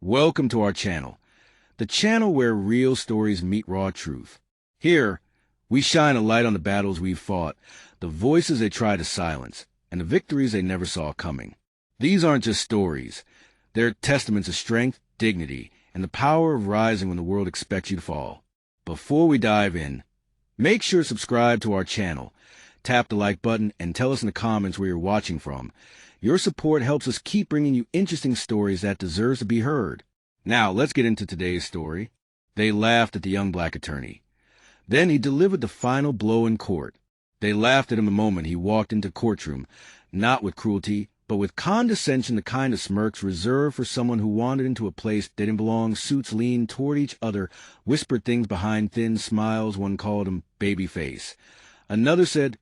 Welcome to our channel, the channel where real stories meet raw truth. Here, we shine a light on the battles we've fought, the voices they tried to silence, and the victories they never saw coming. These aren't just stories. They're testaments of strength, dignity, and the power of rising when the world expects you to fall. Before we dive in, make sure to subscribe to our channel, tap the like button, and tell us in the comments where you're watching from. Your support helps us keep bringing you interesting stories that deserve to be heard. Now, let's get into today's story. They laughed at the young black attorney. Then he delivered the final blow in court. They laughed at him the moment he walked into the courtroom, not with cruelty, but with condescension, the kind of smirks reserved for someone who wandered into a place they didn't belong. Suits leaned toward each other, whispered things behind thin smiles. One called him babyface. Another said,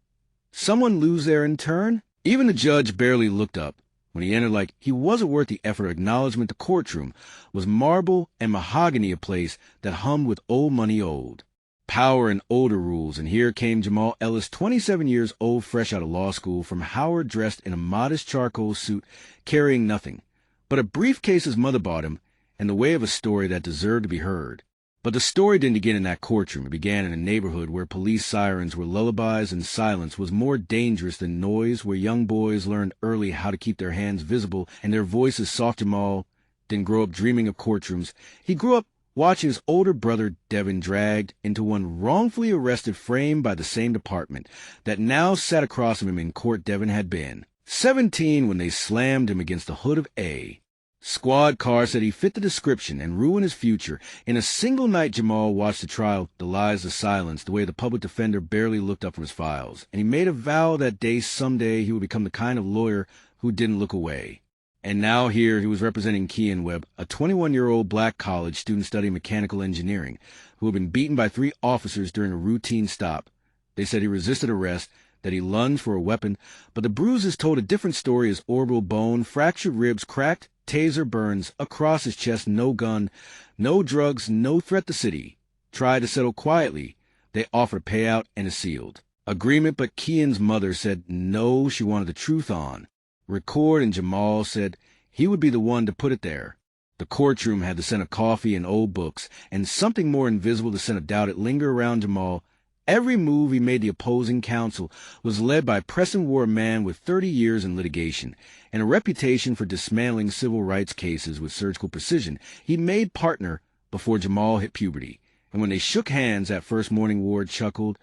"Someone lose their intern?" Even the judge barely looked up when he entered, like he wasn't worth the effort or acknowledgement. The courtroom was marble and mahogany, a place that hummed with old money old. Power and older rules, and here came Jamal Ellis, 27 years old, fresh out of law school from Howard, dressed in a modest charcoal suit, carrying nothing but a briefcase his mother bought him, in the way of a story that deserved to be heard. But the story didn't begin in that courtroom. It began in a neighborhood where police sirens were lullabies and silence was more dangerous than noise, where young boys learned early how to keep their hands visible and their voices soft. Jamal didn't grow up dreaming of courtrooms. He grew up watching his older brother Devin dragged into one wrongfully arrested, framed by the same department that now sat across from him in court. Devin had been 17 when they slammed him against the hood of a squad car, said he fit the description and ruined his future. In a single night, Jamal watched the trial, the lies, the silence, the way the public defender barely looked up from his files. And he made a vow that day, someday, he would become the kind of lawyer who didn't look away. And now here he was representing Kean Webb, a 21-year-old black college student studying mechanical engineering, who had been beaten by 3 officers during a routine stop. They said he resisted arrest, that he lunged for a weapon, but the bruises told a different story. His orbital bone, fractured ribs, cracked taser burns across his chest. No gun, no drugs, no threat. The city tried to settle quietly. They offered a payout and a sealed agreement, but Kean's mother said no, she wanted the truth on record, and Jamal said he would be the one to put it there. The courtroom had the scent of coffee and old books, and something more invisible, the scent of doubt. It lingered around Jamal. Every move he made. The opposing counsel was led by Preston War, a man with 30 years in litigation and a reputation for dismantling civil rights cases with surgical precision. He made partner before Jamal hit puberty, and when they shook hands that first morning, Ward chuckled,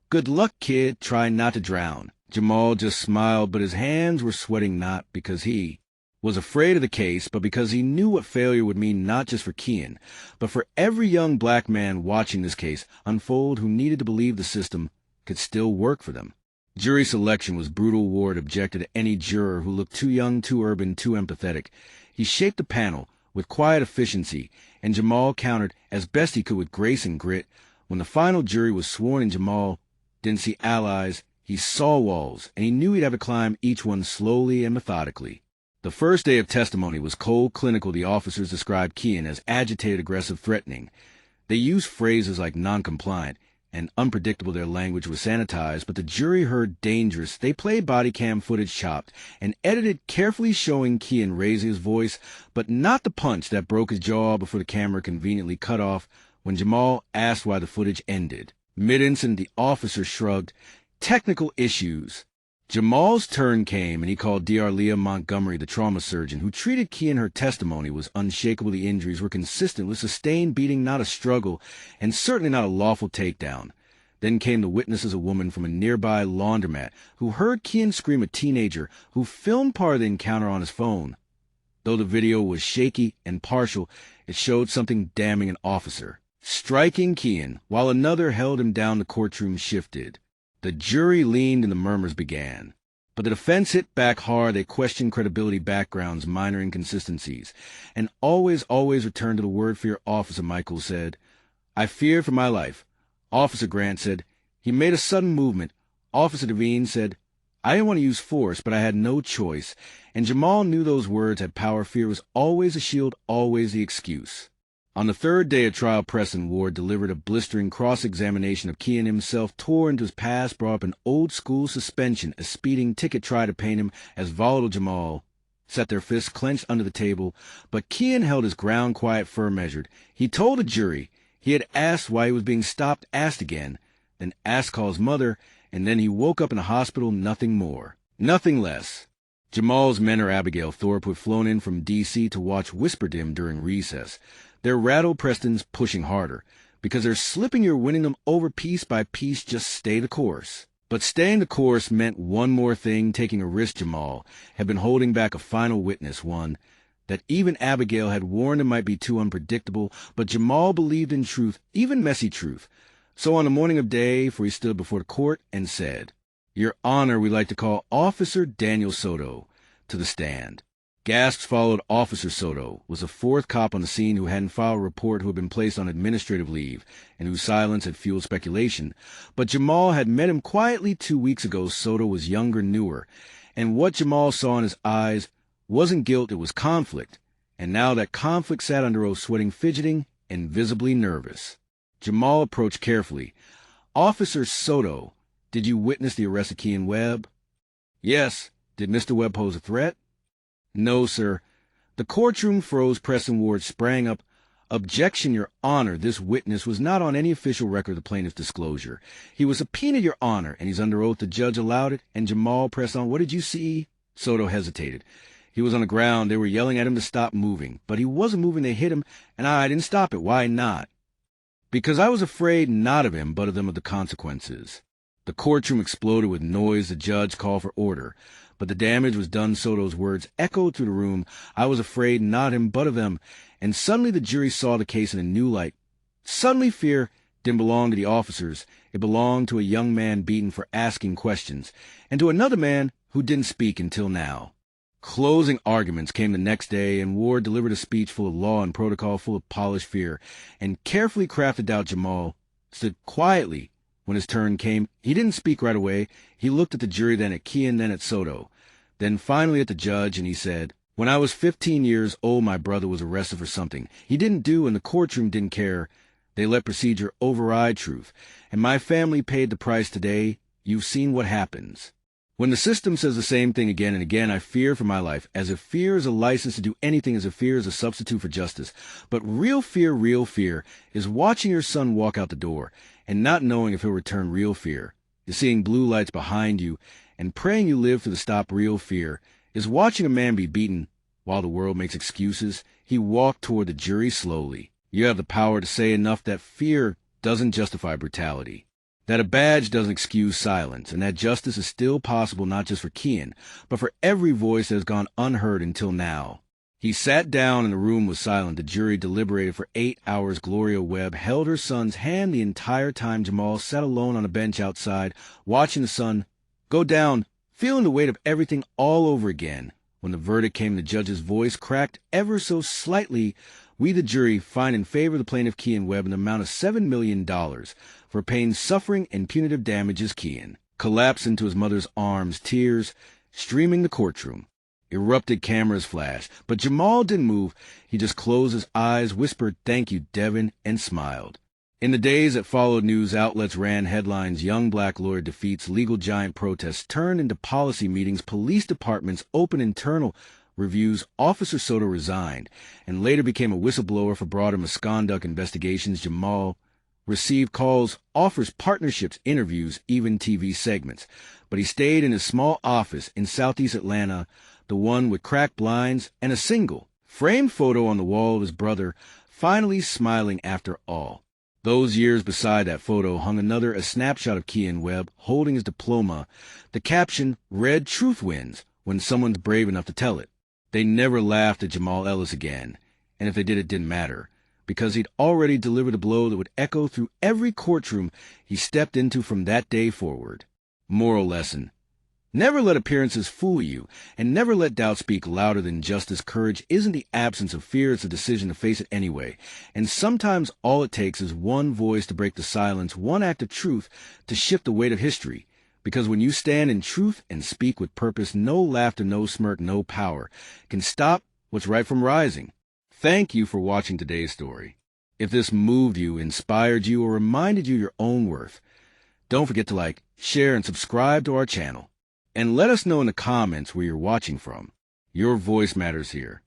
"Good luck, kid, try not to drown." Jamal just smiled, but his hands were sweating, not because he was afraid of the case, but because he knew what failure would mean, not just for Kean, but for every young black man watching this case unfold who needed to believe the system could still work for them. Jury selection was brutal. Ward objected to any juror who looked too young, too urban, too empathetic. He shaped the panel with quiet efficiency, and Jamal countered as best he could with grace and grit. When the final jury was sworn in, Jamal didn't see allies, he saw walls, and he knew he'd have to climb each one slowly and methodically. The first day of testimony was cold, clinical. The officers described Kean as agitated, aggressive, threatening. They used phrases like non-compliant and unpredictable. Their language was sanitized, but the jury heard dangerous. They played body cam footage, chopped and edited, carefully showing Kean raising his voice, but not the punch that broke his jaw before the camera conveniently cut off when Jamal asked why the footage ended. Mid-incident, the officer shrugged. Technical issues. Jamal's turn came, and he called Dr. Leah Montgomery, the trauma surgeon who treated Kean. Her testimony was unshakable. The injuries were consistent with sustained beating, not a struggle, and certainly not a lawful takedown. Then came the witnesses, a woman from a nearby laundromat who heard Kean scream, a teenager who filmed part of the encounter on his phone. Though the video was shaky and partial, it showed something damning. An officer striking Kean while another held him down. The courtroom shifted. The jury leaned and the murmurs began. But the defense hit back hard. They questioned credibility, backgrounds, minor inconsistencies, and always returned to the word fear. Officer Michael said, "I feared for my life." Officer Grant said, "He made a sudden movement." Officer Devine said, "I didn't want to use force, but I had no choice." And Jamal knew those words had power. Fear was always a shield, always the excuse. On the third day of trial, Preston Ward delivered a blistering cross-examination of Kean. Himself tore into his past, brought up an old-school suspension, a speeding ticket, tried to paint him as volatile. Jamal sat their fists clenched under the table, but Kian held his ground quiet, firm measured. He told the jury he had asked why he was being stopped, asked again, then asked to call his mother, and then he woke up in a hospital, nothing more, nothing less. Jamal's mentor, Abigail Thorpe, who had flown in from D.C. to watch whispered him during recess. Their rattled Preston's pushing harder, because they're slipping you're winning them over piece by piece, just stay the course. But staying the course meant one more thing, taking a risk. Jamal had been holding back a final witness, one that even Abigail had warned him might be too unpredictable, but Jamal believed in truth, even messy truth. So on the morning of day, for he stood before the court and said, "Your Honor, we'd like to call Officer Daniel Soto to the stand." Gasps followed. Officer Soto was the fourth cop on the scene who hadn't filed a report, who had been placed on administrative leave, and whose silence had fueled speculation. But Jamal had met him quietly 2 weeks ago. Soto was younger, newer, and what Jamal saw in his eyes wasn't guilt, it was conflict. And now that conflict sat under oath, sweating, fidgeting, and visibly nervous. Jamal approached carefully. "Officer Soto, did you witness the arrest of Kian Webb?" "Yes." "Did Mr. Webb pose a threat?" "No, sir." The courtroom froze. Preston Ward sprang up. "Objection, Your Honor. This witness was not on any official record of the plaintiff's disclosure. He was subpoenaed, Your Honor, and he's under oath." The judge allowed it, and Jamal pressed on. "What did you see?" Soto hesitated. "He was on the ground. They were yelling at him to stop moving. But he wasn't moving. They hit him, and I didn't stop it." "Why not?" "Because I was afraid not of him, but of them, of the consequences." The courtroom exploded with noise. The judge called for order. But the damage was done. Soto's words echoed through the room. "I was afraid not of him, but of them." And suddenly the jury saw the case in a new light. Suddenly fear didn't belong to the officers. It belonged to a young man beaten for asking questions, and to another man who didn't speak until now. Closing arguments came the next day, and Ward delivered a speech full of law and protocol, full of polished fear, and carefully crafted out. Jamal stood quietly when his turn came. He didn't speak right away. He looked at the jury, then at Kian, then at Soto, then finally at the judge, and he said, "When I was 15 years old, my brother was arrested for something he didn't do, and the courtroom didn't care. They let procedure override truth, and my family paid the price. Today, you've seen what happens. When the system says the same thing again and again, I fear for my life, as if fear is a license to do anything, as if fear is a substitute for justice. But real fear, is watching your son walk out the door and not knowing if he'll return. Real fear is seeing blue lights behind you and praying you live to stop. Real fear is watching a man be beaten while the world makes excuses." He walked toward the jury slowly. "You have the power to say enough that fear doesn't justify brutality, that a badge doesn't excuse silence, and that justice is still possible, not just for Kian, but for every voice that has gone unheard until now." He sat down, and the room was silent. The jury deliberated for 8 hours. Gloria Webb held her son's hand the entire time. Jamal sat alone on a bench outside, watching the sun go down, feeling the weight of everything all over again. When the verdict came, the judge's voice cracked ever so slightly. "We, the jury, find in favor of the plaintiff, Kian Webb, an amount of $7 million for pain, suffering, and punitive damages." Kian collapsed into his mother's arms, tears streaming the courtroom. Erupted cameras flashed, but Jamal didn't move. He just closed his eyes, whispered, "Thank you, Devin," and smiled. In the days that followed, news outlets ran headlines: "Young black lawyer defeats legal giant," protests turned into policy meetings, police departments open internal reviews, Officer Soto resigned and later became a whistleblower for broader misconduct investigations. Jamal received calls, offers, partnerships, interviews, even TV segments. But he stayed in his small office in southeast Atlanta, the one with cracked blinds and a single framed photo on the wall of his brother, finally smiling after all. Those years beside that photo hung a snapshot of Kian Webb holding his diploma. The caption read, "Truth wins when someone's brave enough to tell it." They never laughed at Jamal Ellis again, and if they did, it didn't matter, because he'd already delivered a blow that would echo through every courtroom he stepped into from that day forward. Moral lesson: never let appearances fool you, and never let doubt speak louder than justice. Courage isn't the absence of fear, it's a decision to face it anyway. And sometimes all it takes is one voice to break the silence, one act of truth to shift the weight of history. Because when you stand in truth and speak with purpose, no laughter, no smirk, no power can stop what's right from rising. Thank you for watching today's story. If this moved you, inspired you, or reminded you your own worth, don't forget to like, share, and subscribe to our channel. And let us know in the comments where you're watching from. Your voice matters here.